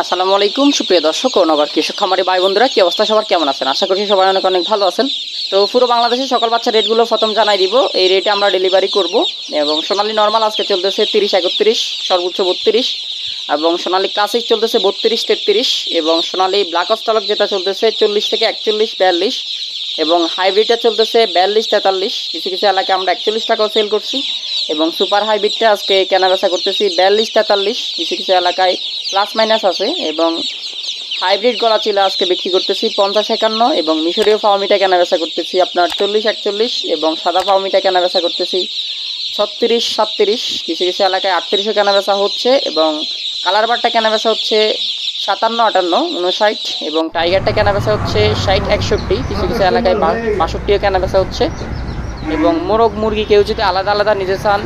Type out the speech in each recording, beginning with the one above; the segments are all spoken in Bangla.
আসসালামু আলাইকুম সুপ্রিয় দর্শক ও নগর কৃষক খামারি ভাই বন্ধুরা, কি অবস্থা সবার, কেমন আছেন? আশা করছি সবাই অনেক অনেক ভালো আছেন। তো পুরো বাংলাদেশে সকল বাচ্চা রেটগুলো প্রথম জানাই দিব। এই রেটে আমরা ডেলিভারি করব। এবং সোনালী নর্মাল আজকে চলতেছে 30-31, সর্বোচ্চ 32। এবং সোনালী ক্লাসিক চলতেছে 32-33। এবং সোনালী ব্ল্যাক অস্ট্রালক যেটা চলতেছে 40-41, 42। এবং হাইব্রিডটা চলতেছে 42-43। কিছু কিছু এলাকায় আমরা 41 টাকাও সেল করছি। এবং সুপার হাইব্রিডটা আজকে কেনাবেচা করতেছি 42-43। কিছু কিছু এলাকায় প্লাস মাইনাস আছে। এবং হাইব্রিড গলা চিলা আজকে বিক্রি করতেছি 50-51। এবং মিশরীয় ফাওমিটা কেনাবেচা করতেছি আপনার 40-41। এবং সাদা ফাওমিটা কেনাবেচা করতেছি 36-37। কিছু কিছু এলাকায় 38ও কেনাবেচা হচ্ছে। এবং কালার বারটা কেনাবেচা হচ্ছে 57-58-59। এবং টাইগারটা কেনাবেচা হচ্ছে 60-61। কিছু কিছু এলাকায় 62ও কেনাবেচা হচ্ছে। এবং মোরগ মুরগি কেউ যদি আলাদা আলাদা নিতে চান,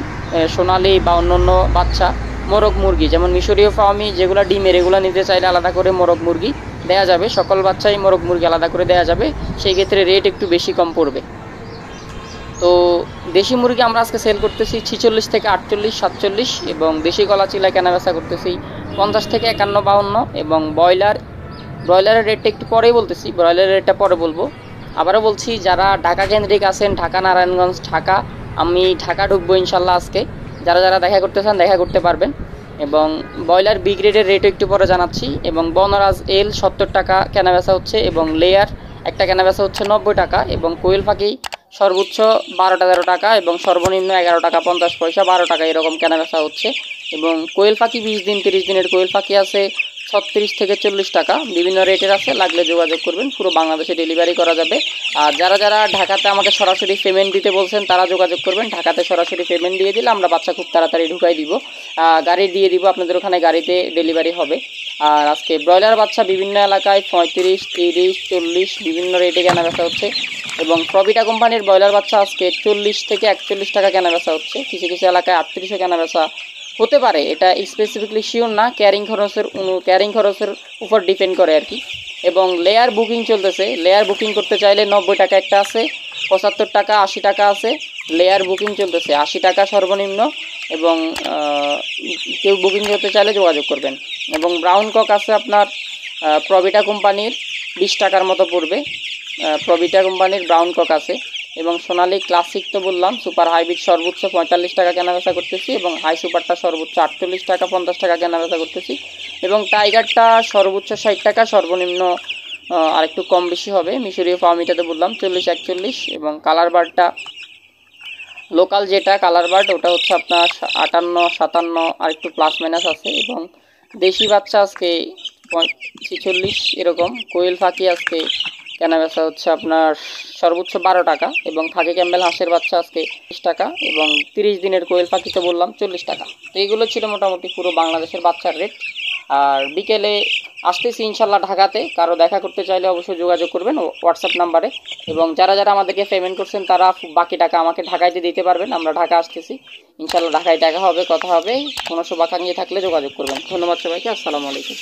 সোনালি বা অন্যান্য বাচ্চা মোরগ মুরগি যেমন মিশরীয় ফার্মি যেগুলো ডিমের, এগুলো নিতে চাইলে আলাদা করে মোরগ মুরগি দেওয়া যাবে। সকল বাচ্চাই মোরগ মুরগি আলাদা করে দেওয়া যাবে, সেই ক্ষেত্রে রেট একটু বেশি কম পড়বে। তো দেশি মুরগি আমরা আজকে সেল করতেছি 46-48-47। এবং দেশি গলা চিলা কেনাবেচা করতেছি 50-51-52। এবং ব্রয়লারের রেটটা একটু পরেই বলতেছি, ব্রয়লারের রেটটা পরে বলবো। আবারও বলছি, যারা ঢাকা কেন্দ্রিক আছেন, ঢাকা নারায়ণগঞ্জ ঢাকা, আমি ঢাকা ঢুকবো ইনশাল্লাহ আজকে। যারা যারা দেখা করতে চান দেখা করতে পারবেন। এবং ব্রয়লার বি গ্রেডের রেটও একটু পরে জানাচ্ছি। এবং বনরাজ এল 70 টাকা কেনাবেচা হচ্ছে। এবং লেয়ার একটা কেনাবেচা হচ্ছে 90 টাকা। এবং কোয়েল পাখি সর্বোচ্চ 12-13 টাকা এবং সর্বনিম্ন 11 টাকা 50 পয়সা, 12 টাকা এরকম কেনাবেচা হচ্ছে। এবং কোয়েল পাখি 20 দিন 30 দিনের কোয়েল পাখি আছে 36-40 টাকা, বিভিন্ন রেটের আছে। লাগলে যোগাযোগ করবেন, পুরো বাংলাদেশে ডেলিভারি করা যাবে। আর যারা যারা ঢাকাতে আমাকে সরাসরি পেমেন্ট দিতে বলছেন তারা যোগাযোগ করবেন। ঢাকাতে সরাসরি পেমেন্ট দিয়ে দিলে আমরা বাচ্চা খুব তাড়াতাড়ি ঢুকাই দিব, গাড়ি দিয়ে দিব, আপনাদের ওখানে গাড়িতে ডেলিভারি হবে। আর আজকে ব্রয়লার বাচ্চা বিভিন্ন এলাকায় 35-30-40 বিভিন্ন রেটে কেনাবেচা হচ্ছে। এবং প্রবিটা কোম্পানির ব্রয়লার বাচ্চা আজকে 40-41 টাকা কেনাবেচা হচ্ছে। কিছু কিছু এলাকায় 38ও কেনাবেচা হতে পারে, এটা স্পেসিফিকলি শিওর না, ক্যারিং খরচের উপর ডিপেন্ড করে আর কি। এবং লেয়ার বুকিং চলতেছে, লেয়ার বুকিং করতে চাইলে 90 টাকা একটা আছে, 75 টাকা 80 টাকা আছে। লেয়ার বুকিং চলতেছে 80 টাকা সর্বনিম্ন। এবং কেউ বুকিং করতে চাইলে যোগাযোগ করবেন। এবং ব্রাউন কক আছে আপনার প্রবিটা কোম্পানির 20 টাকার মতো পড়বে। প্রবিটা কোম্পানির ব্রাউন কক আছে। এবং সোনালি ক্লাসিক তো বললাম, সুপার হাইব্রিড সর্বোচ্চ 45 টাকা কেনাবেচা করতেছি। এবং হাই সুপারটা সর্বোচ্চ 48 টাকা 50 টাকা কেনাবেচা করতেছি। এবং টাইগারটা সর্বোচ্চ 60 টাকা, সর্বনিম্ন আরেকটু কম বেশি হবে। মিশরীয় ফার্মিটাতে বললাম 40-41। এবং কালার বারটা লোকাল যেটা কালার বার্ড ওটা হচ্ছে আপনার 58-57, আর একটু প্লাস মাইনাস আছে। এবং দেশি বাচ্চা আজকে 46 এরকম। কোয়েল পাখি আজকে কেনাবেচা হচ্ছে আপনার সর্বোচ্চ 12 টাকা। এবং খাকি ক্যাম্বেল হাঁসের বাচ্চা আজকে 30 টাকা। এবং 30 দিনের কোয়েল পাখি তো বললাম 40 টাকা। তো এইগুলো ছিল মোটামুটি পুরো বাংলাদেশের বাচ্চার রেট। আর বিকেলে আসতেছি ইনশাল্লাহ ঢাকাতে, কারো দেখা করতে চাইলে অবশ্যই যোগাযোগ করবেন হোয়াটসঅ্যাপ নাম্বারে। এবং যারা যারা আমাদেরকে পেমেন্ট করছেন তারা বাকি টাকা আমাকে ঢাকাইতে দিতে পারবেন। আমরা ঢাকা আসতেছি ইনশাল্লাহ, ঢাকায় দেখা হবে, কথা হবে। কোনো শুভাকাঙ্ক্ষী থাকলে যোগাযোগ করবেন। ধন্যবাদ সবাইকে, আসসালামু আলাইকুম।